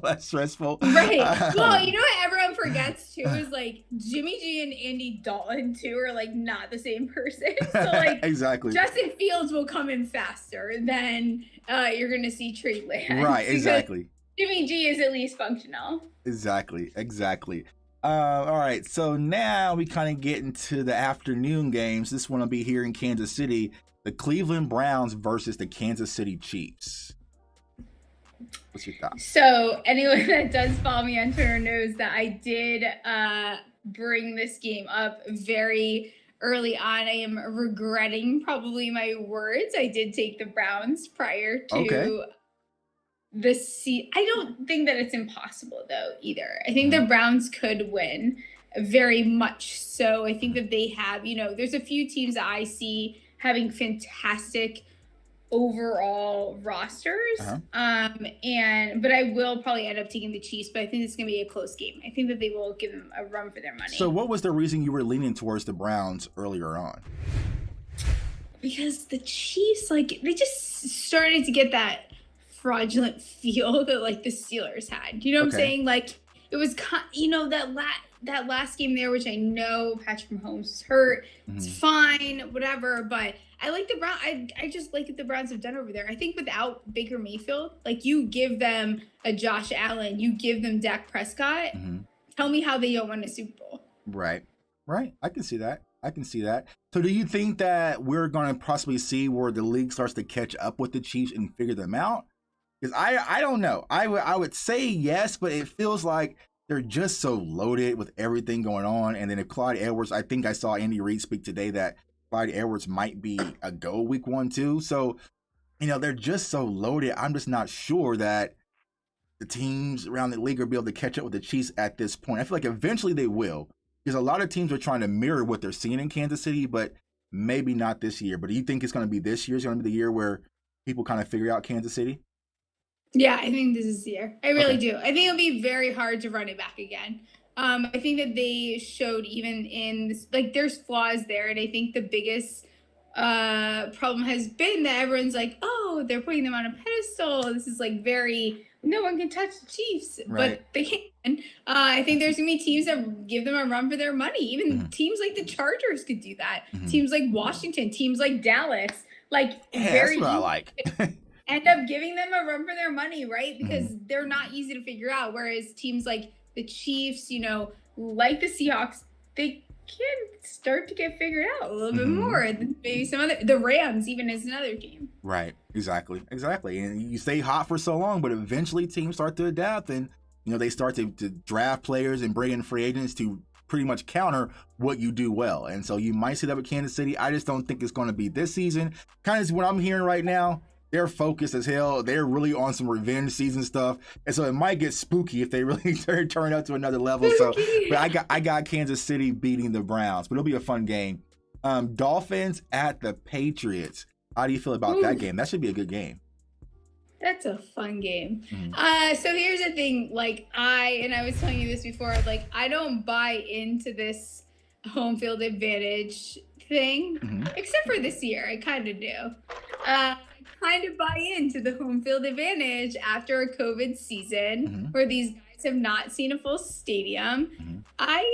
less stressful. Right. Well, you know what everyone forgets too is like Jimmy G and Andy Dalton too are like not the same person. So like exactly. Justin Fields will come in faster than you're going to see Trey Lance. Right. Exactly. Jimmy G is at least functional. Exactly. All right, so now we kind of get into the afternoon games. This one will be here in Kansas City. The Cleveland Browns versus the Kansas City Chiefs. What's your thoughts? So anyone that does follow me on Twitter knows that I did bring this game up very early on. I am regretting probably my words. I did take the Browns prior to I don't think that it's impossible though either. I think the Browns could win very much so. I think that they have, there's a few teams that I see having fantastic overall rosters. But I will probably end up taking the Chiefs, but I think it's going to be a close game. I think that they will give them a run for their money. So what was the reason you were leaning towards the Browns earlier on? Because the Chiefs, they just started to get that fraudulent feel that the Steelers had. You know what I'm saying? It was that last game there, which I know Patrick Mahomes was hurt. It's fine, whatever. But I like the Browns. I just like what the Browns have done over there. I think without Baker Mayfield, you give them a Josh Allen, you give them Dak Prescott. Tell me how they don't win a Super Bowl. Right. I can see that. So do you think that we're going to possibly see where the league starts to catch up with the Chiefs and figure them out? Because I don't know. I would say yes, but it feels like they're just so loaded with everything going on. And then if Clyde Edwards, I think I saw Andy Reid speak today that Clyde Edwards might be a go week 1 too. So, they're just so loaded. I'm just not sure that the teams around the league will be able to catch up with the Chiefs at this point. I feel like eventually they will, because a lot of teams are trying to mirror what they're seeing in Kansas City, but maybe not this year. But do you think it's going to be this year? It's going to be the year where people kind of figure out Kansas City? Yeah, I think this is the year. I really do. I think it'll be very hard to run it back again. I think that they showed even in this, there's flaws there. And I think the biggest problem has been that everyone's like, oh, they're putting them on a pedestal. This is no one can touch the Chiefs, but they can. I think there's going to be teams that give them a run for their money. Even teams like the Chargers could do that. Teams like Washington, teams like Dallas, that's what I like. End up giving them a run for their money, right? Because they're not easy to figure out. Whereas teams like the Chiefs, like the Seahawks, they can start to get figured out a little bit more. Maybe the Rams even is another team. Right. Exactly. And you stay hot for so long, but eventually teams start to adapt and, they start to draft players and bring in free agents to pretty much counter what you do well. And so you might see that with Kansas City. I just don't think it's going to be this season. Kind of what I'm hearing right now. They're focused as hell. They're really on some revenge season stuff. And so it might get spooky if they really turn up to another level. So but I got Kansas City beating the Browns, but it'll be a fun game. Dolphins at the Patriots. How do you feel about that game? That should be a good game. That's a fun game. So here's the thing. Like I was telling you this before, like I don't buy into this home field advantage thing, except for this year. I kind of do. Kind of buy into the home field advantage after a COVID season where these guys have not seen a full stadium. I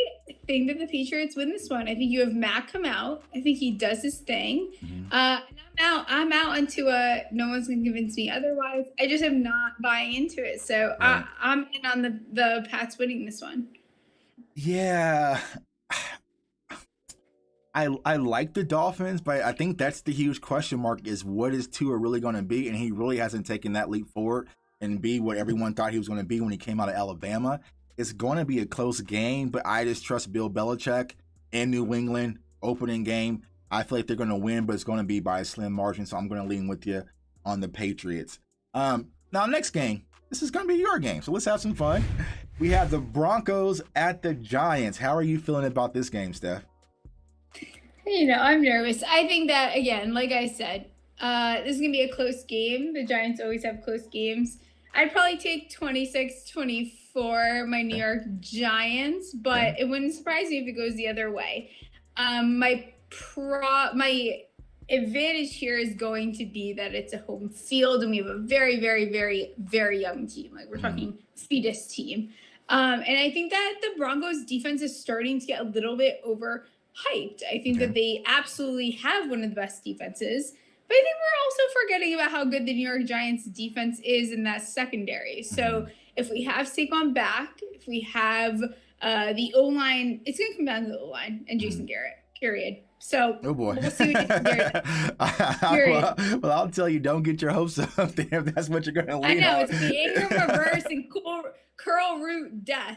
think that the Patriots win this one. I think you have Mac come out. I think he does his thing. And I'm out into a no one's gonna convince me otherwise. I just am not buying into it. So I'm in on the Pats winning this one. Yeah. I like the Dolphins, but I think that's the huge question mark is what is Tua really going to be? And he really hasn't taken that leap forward and be what everyone thought he was going to be when he came out of Alabama. It's going to be a close game, but I just trust Bill Belichick in New England, opening game. I feel like they're going to win, but it's going to be by a slim margin, so I'm going to lean with you on the Patriots. Now, next game, this is going to be your game, so let's have some fun. We have the Broncos at the Giants. How are you feeling about this game, Steph? You know, I'm nervous. I think that, again, like I said, this is going to be a close game. The Giants always have close games. I'd probably take 26-24, my New York Giants, but it wouldn't surprise me if it goes the other way. My advantage here is going to be that it's a home field, and we have a very, very, very, very young team. Like, we're talking fetus team. And I think that the Broncos defense is starting to get a little bit overhyped. I think that they absolutely have one of the best defenses, but I think we're also forgetting about how good the New York Giants defense is in that secondary. So if we have Saquon back, if we have the O-line, it's going to come down to the O-line and Jason Garrett, period. So we'll see what Jason Garrett does. Well, I'll tell you, don't get your hopes up there if that's what you're going to lean on. I know, it's the Ingram reverse and curl root death.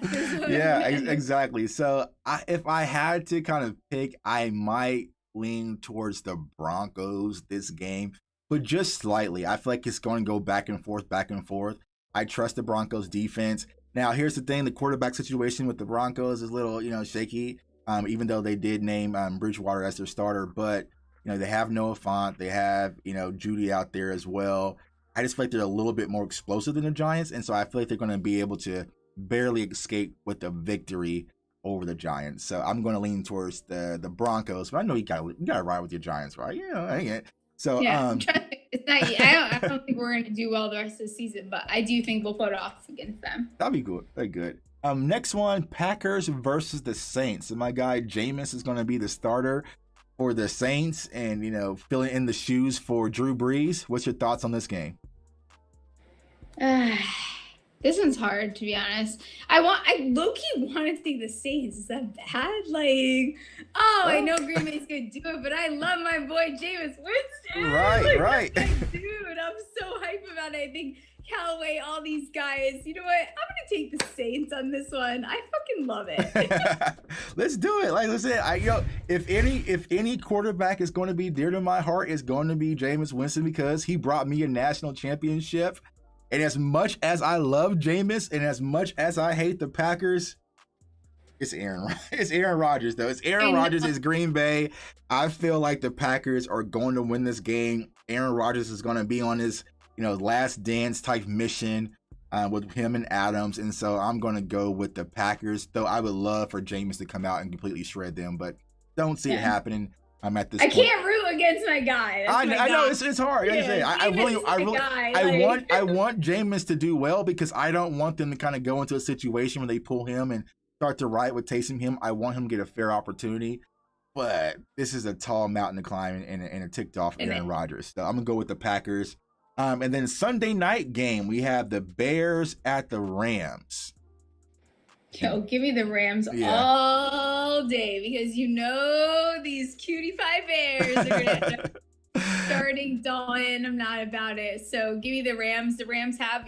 Yeah, exactly. So if I had to kind of pick, I might lean towards the Broncos this game, but just slightly. I feel like it's going to go back and forth, back and forth. I trust the Broncos defense. Now, here's the thing. The quarterback situation with the Broncos is a little, shaky, even though they did name Bridgewater as their starter. But, they have Noah Fant. They have, Judy out there as well. I just feel like they're a little bit more explosive than the Giants. And so I feel like they're going to be able to barely escape with a victory over the Giants. So I'm going to lean towards the Broncos. But I know you got to ride with your Giants, right? So yeah, it's not. I don't think we're going to do well the rest of the season, but I do think we'll put it off against them. That'll be good. Very good. Next one, Packers versus the Saints. So my guy Jameis is going to be the starter for the Saints, and filling in the shoes for Drew Brees. What's your thoughts on this game? This one's hard, to be honest. I low-key want to take the Saints. Is that bad? I know Green Bay's gonna do it, but I love my boy Jameis Winston. Right. Dude, I'm so hyped about it. I think Callaway, all these guys. You know what? I'm gonna take the Saints on this one. I fucking love it. Let's do it. Like I said, if any quarterback is going to be dear to my heart, it's going to be Jameis Winston because he brought me a national championship. And as much as I love Jameis and as much as I hate the Packers, it's Aaron Rodgers, though. It's Aaron Rodgers. It's Green Bay. I feel like the Packers are going to win this game. Aaron Rodgers is going to be on his, last dance type mission with him and Adams. And so I'm going to go with the Packers, though I would love for Jameis to come out and completely shred them, but don't see it happening. I'm at this point. I can't root against my guy. I know it's hard. I want Jameis to do well because I don't want them to kind of go into a situation where they pull him and start to riot with Taysom Hill. I want him to get a fair opportunity. But this is a tall mountain to climb and a ticked off Aaron Rodgers. So I'm gonna go with the Packers. And then Sunday night game, we have the Bears at the Rams. Yo, give me the Rams all day because these cutie pie Bears are going to end up starting Dalton. I'm not about it. So give me the Rams. The Rams have,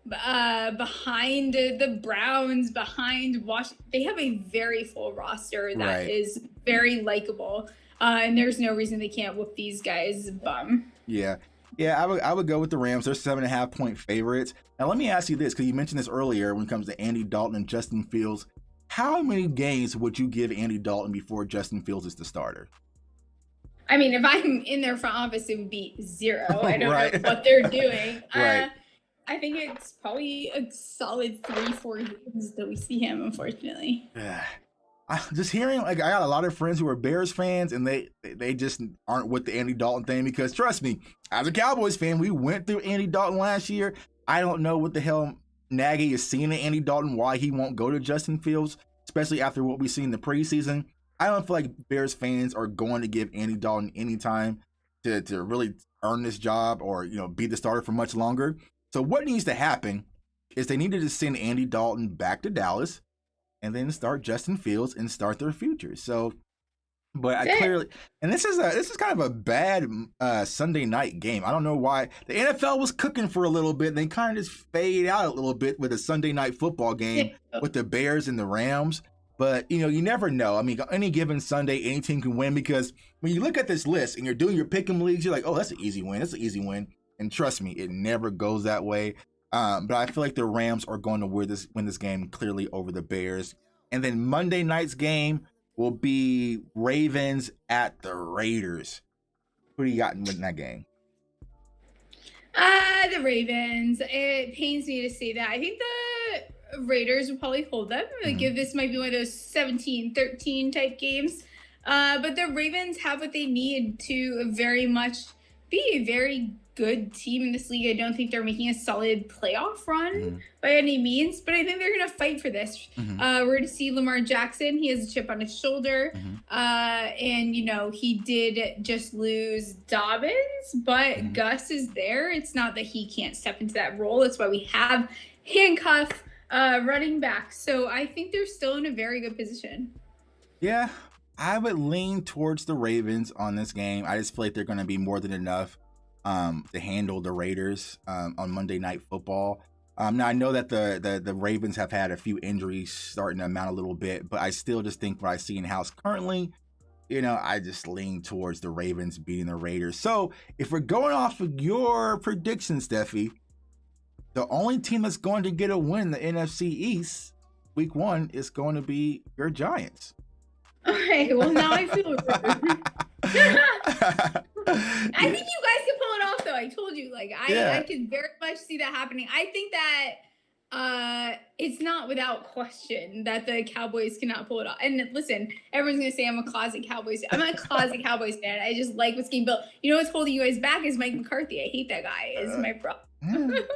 behind the Browns, behind Washington. They have a very full roster that is very likable. And there's no reason they can't whoop these guys' bum. Yeah. Yeah, I would go with the Rams. They're 7.5-point favorites. Now, let me ask you this, because you mentioned this earlier when it comes to Andy Dalton and Justin Fields. How many games would you give Andy Dalton before Justin Fields is the starter? I mean, if I'm in their front office, it would be 0. I don't know what they're doing. I think it's probably a solid 3-4 games that we see him, unfortunately. Just hearing, like, I got a lot of friends who are Bears fans, and they just aren't with the Andy Dalton thing, because trust me, as a Cowboys fan, we went through Andy Dalton last year. I don't know what the hell Nagy is seeing in Andy Dalton, why he won't go to Justin Fields, especially after what we see in the preseason. I don't feel like Bears fans are going to give Andy Dalton any time to really earn this job or, be the starter for much longer. So what needs to happen is they need to just send Andy Dalton back to Dallas and then start Justin Fields and start their future. So, but I clearly, and this is kind of a bad Sunday night game. I don't know why. The NFL was cooking for a little bit, and they kind of just fade out a little bit with a Sunday night football game with the Bears and the Rams. But, you never know. I mean, any given Sunday, any team can win, because when you look at this list and you're doing your pick 'em leagues, you're like, oh, that's an easy win. That's an easy win. And trust me, it never goes that way. But I feel like the Rams are going to win this game clearly over the Bears. And then Monday night's game will be Ravens at the Raiders. Who do you got in that game? The Ravens. It pains me to say that. I think the Raiders will probably hold them. This might be one of those 17-13 type games. But the Ravens have what they need to very much be a very good team in this league. I don't think they're making a solid playoff run by any means, but I think they're going to fight for this. We're going to see Lamar Jackson. He has a chip on his shoulder. And, he did just lose Dobbins, but Gus is there. It's not that he can't step into that role. That's why we have handcuff running back. So I think they're still in a very good position. Yeah, I would lean towards the Ravens on this game. I just feel like they're going to be more than enough to handle the Raiders on Monday Night Football. Now, I know that the Ravens have had a few injuries starting to amount a little bit, but I still just think what I see in-house currently, I just lean towards the Ravens beating the Raiders. So if we're going off of your predictions, Stephie, the only team that's going to get a win in the NFC East week 1 is going to be your Giants. All right, well, now I feel rude. I think you guys can pull it off, though. I told you, I can very much see that happening. I think that it's not without question that the Cowboys cannot pull it off. And listen, everyone's gonna say I'm a closet Cowboys. I'm not a closet Cowboys fan. I just like what's getting built. What's holding you guys back is Mike McCarthy. I hate that guy. Is my problem.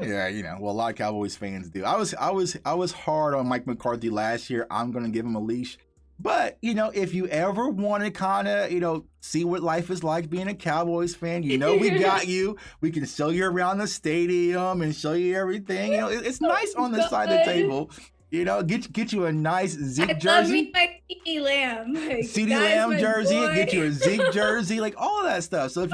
Yeah, well, a lot of Cowboys fans do. I was hard on Mike McCarthy last year. I'm gonna give him a leash. But, if you ever want to kind of, see what life is like being a Cowboys fan, we got you. We can show you around the stadium and show you everything. It's nice on the side of the table. Get you a nice Zeke jersey. Love me my CeeDee Lamb. CeeDee Lamb jersey. Get you a Zeke jersey, all of that stuff. So if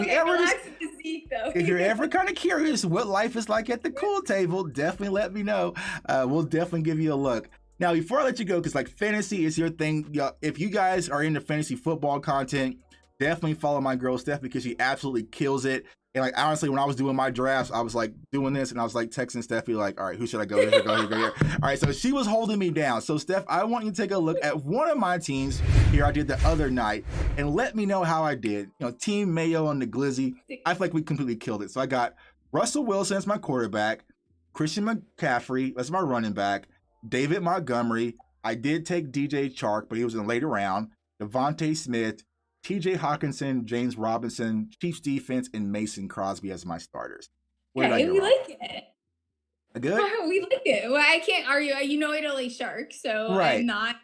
if you're ever kind of curious what life is like at the cool table, definitely let me know. We'll definitely give you a look. Now, before I let you go, because fantasy is your thing, if you guys are into fantasy football content, definitely follow my girl Steph, because she absolutely kills it. And honestly, when I was doing my drafts, I was doing this, and I was texting Stephie all right, who should I go here, go here, go here. All right, so she was holding me down. So Steph, I want you to take a look at one of my teams here I did the other night, and let me know how I did. Team Mayo on the Glizzy. I feel like we completely killed it. So I got Russell Wilson as my quarterback, Christian McCaffrey as my running back, David Montgomery. I did take DJ Chark, but he was in the later round. Devontae Smith, TJ Hawkinson, James Robinson, Chiefs defense, and Mason Crosby as my starters. Okay, we like it. Good? We like it. Well, I can't argue. I only Shark, so I'm not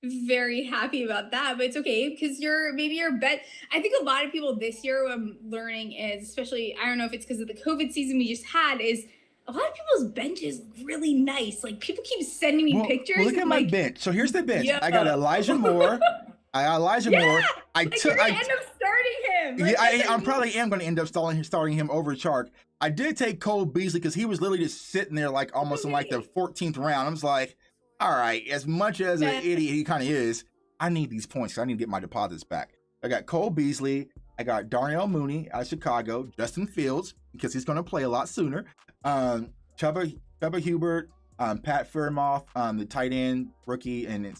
very happy about that, but it's okay, because your bet. I think a lot of people this year, what I'm learning is, especially, I don't know if it's because of the COVID season we just had, is a lot of people's benches look really nice. People keep sending me pictures. Look at my bench. So here's the bench. I got Elijah Moore. Moore. I Like, took. you're gonna end up starting him. Like, Yeah, I'm probably am going to end up starting him over Chark. I did take Cole Beasley because he was literally just sitting there like almost in like the 14th round. I was like, all right, as much as an idiot he kind of is, I need these points. I need to get my deposits back. I got Cole Beasley. I got Darnell Mooney out of Chicago. Justin Fields, because he's going to play a lot sooner. Chuba Hubert, Pat Fairmouth, the tight end rookie in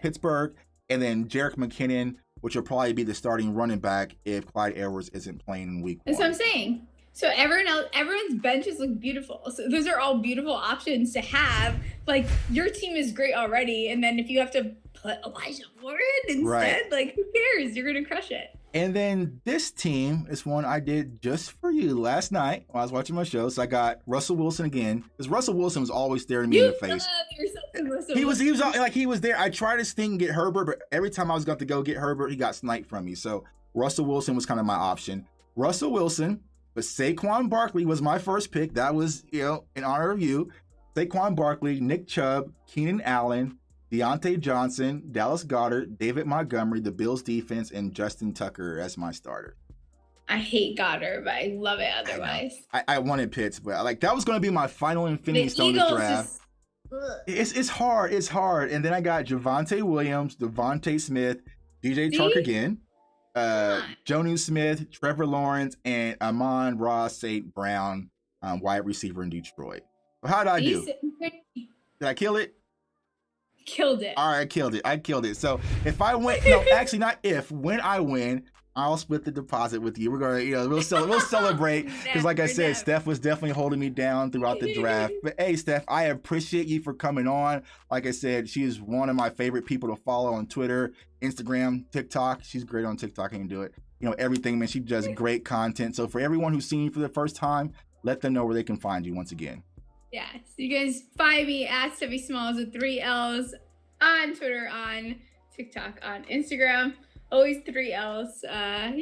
Pittsburgh. And then Jerick McKinnon, which will probably be the starting running back if Clyde Edwards isn't playing in week 1. That's what I'm saying. So everyone's benches look beautiful. So those are all beautiful options to have. Like, your team is great already, and then if you have to put Elijah Warren instead, like, who cares? You're gonna crush it. And then this team is one I did just for you last night when I was watching my show. So I got Russell Wilson again, because Russell Wilson was always staring me in the face. He was like, he was there. I tried to sting and get Herbert, but every time I was about to go get Herbert, he got sniped from me. So Russell Wilson was kind of my option. Russell Wilson, but Saquon Barkley was my first pick. That was, in honor of you. Saquon Barkley, Nick Chubb, Keenan Allen, Deontay Johnson, Dallas Goedert, David Montgomery, the Bills defense, and Justin Tucker as my starter. I hate Goddard, but I love it otherwise. I wanted Pitts, but like that was going to be my final Infinity Stone to draft. It's hard. It's hard. And then I got Javonte Williams, Devontae Smith, DJ Chark again, Jonnu Smith, Trevor Lawrence, and Amon-Ra St. Brown, wide receiver in Detroit. How did I do? Did I kill it? Killed it. All right, I killed it. So if I win, actually not if, when I win, I'll split the deposit with you. We're gonna, we'll celebrate because, like I said, Steph was definitely holding me down throughout the draft. But hey, Steph, I appreciate you for coming on. Like I said, she is one of my favorite people to follow on Twitter, Instagram, TikTok. She's great on TikTok. I can do it. Everything, man. She does great content. So for everyone who's seeing you for the first time, let them know where they can find you once again. Yeah, so you guys find me at Stephie Smalls with 3 L's on Twitter, on TikTok, on Instagram. Always 3 L's. At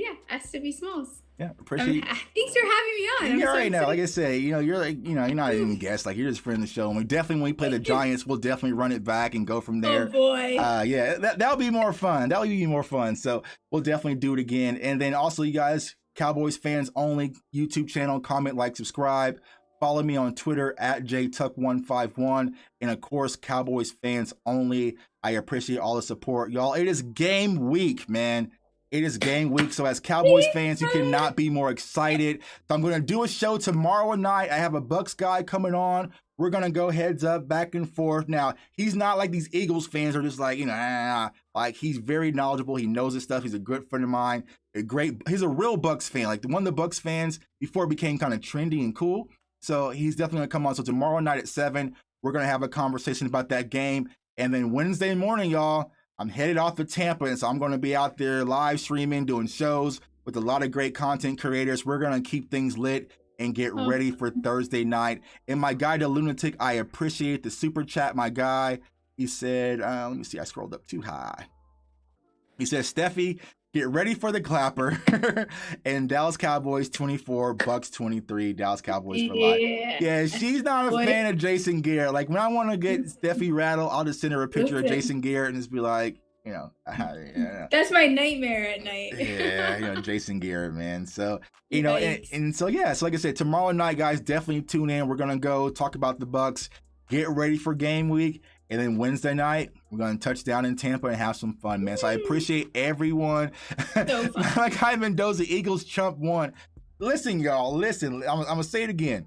Stephie Smalls. Yeah, appreciate. Thanks for having me on. You're right now. Like I say, you're like, you're not even a guest. Like, you're just friend of the show. And when we play the Giants, we'll definitely run it back and go from there. Oh boy. That'll be more fun. That'll be more fun. So we'll definitely do it again. And then also, you guys, Cowboys fans only YouTube channel. Comment, like, subscribe. Follow me on Twitter at JTuck151. And of course, Cowboys fans only. I appreciate all the support, y'all. It is game week, man. It is game week. So as Cowboys fans, you cannot be more excited. So I'm going to do a show tomorrow night. I have a Bucks guy coming on. We're going to go heads up, back and forth. Now, he's not like these Eagles fans are just like, like he's very knowledgeable. He knows his stuff. He's a good friend of mine. He's a real Bucks fan. Like one of the Bucks fans before it became kind of trendy and cool. So he's definitely going to come on. So tomorrow night at 7, we're going to have a conversation about that game. And then Wednesday morning, y'all, I'm headed off to Tampa. And so I'm going to be out there live streaming, doing shows with a lot of great content creators. We're going to keep things lit and get ready for Thursday night. And my guy, the Lunatic, I appreciate the super chat, my guy. He said, let me see, I scrolled up too high. He says, Stephie, get ready for the clapper. And Dallas Cowboys 24, Bucks 23, Dallas Cowboys for life. Yeah, she's not a fan of Jason Garrett. Like when I want to get Stephie rattled, I'll just send her a picture of Jason Garrett and just be like, that's my nightmare at night. Jason Garrett, man. So, so like I said, tomorrow night, guys, definitely tune in. We're going to go talk about the Bucks, get ready for game week. And then Wednesday night, we're going to touch down in Tampa and have some fun, man. So I appreciate everyone. So like I Mendoza, Eagles chump 1. Listen, y'all, listen. I'm going to say it again.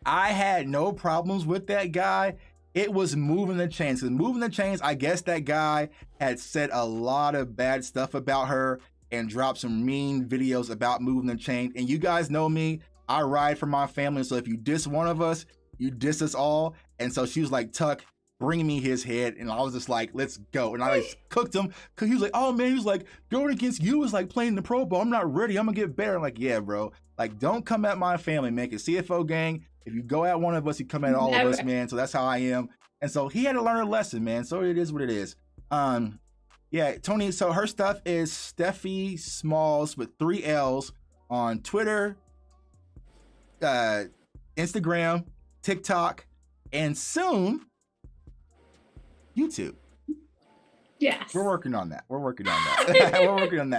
I had no problems with that guy. It was moving the chains. Because moving the chains, I guess that guy had said a lot of bad stuff about her and dropped some mean videos about moving the chain. And you guys know me. I ride for my family. So if you diss one of us, you diss us all. And so she was like, Tuck, bring me his head. And I was just like, let's go. And I just cooked him because he was like, oh man, he was like, going against you is like playing the Pro Bowl. I'm not ready. I'm gonna get better. I'm like, yeah, bro. Like, don't come at my family, man. Cause CFO gang, if you go at one of us, you come at all of us, man. So that's how I am. And so he had to learn a lesson, man. So it is what it is. Tony, so her stuff is Stephie Smalls with 3 L's on Twitter, Instagram, TikTok, and soon YouTube. Yes. We're working on that. We're working on that. I'm working on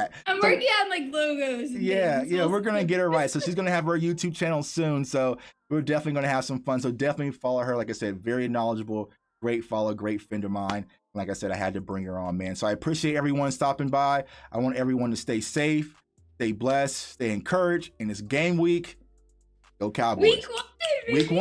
like logos. And things. We're gonna get her right. So she's gonna have her YouTube channel soon. So we're definitely gonna have some fun. So definitely follow her. Like I said, very knowledgeable, great follow, great friend of mine. Like I said, I had to bring her on, man. So I appreciate everyone stopping by. I want everyone to stay safe, stay blessed, stay encouraged. And it's game week. Go Cowboys. Week 1. Week 1.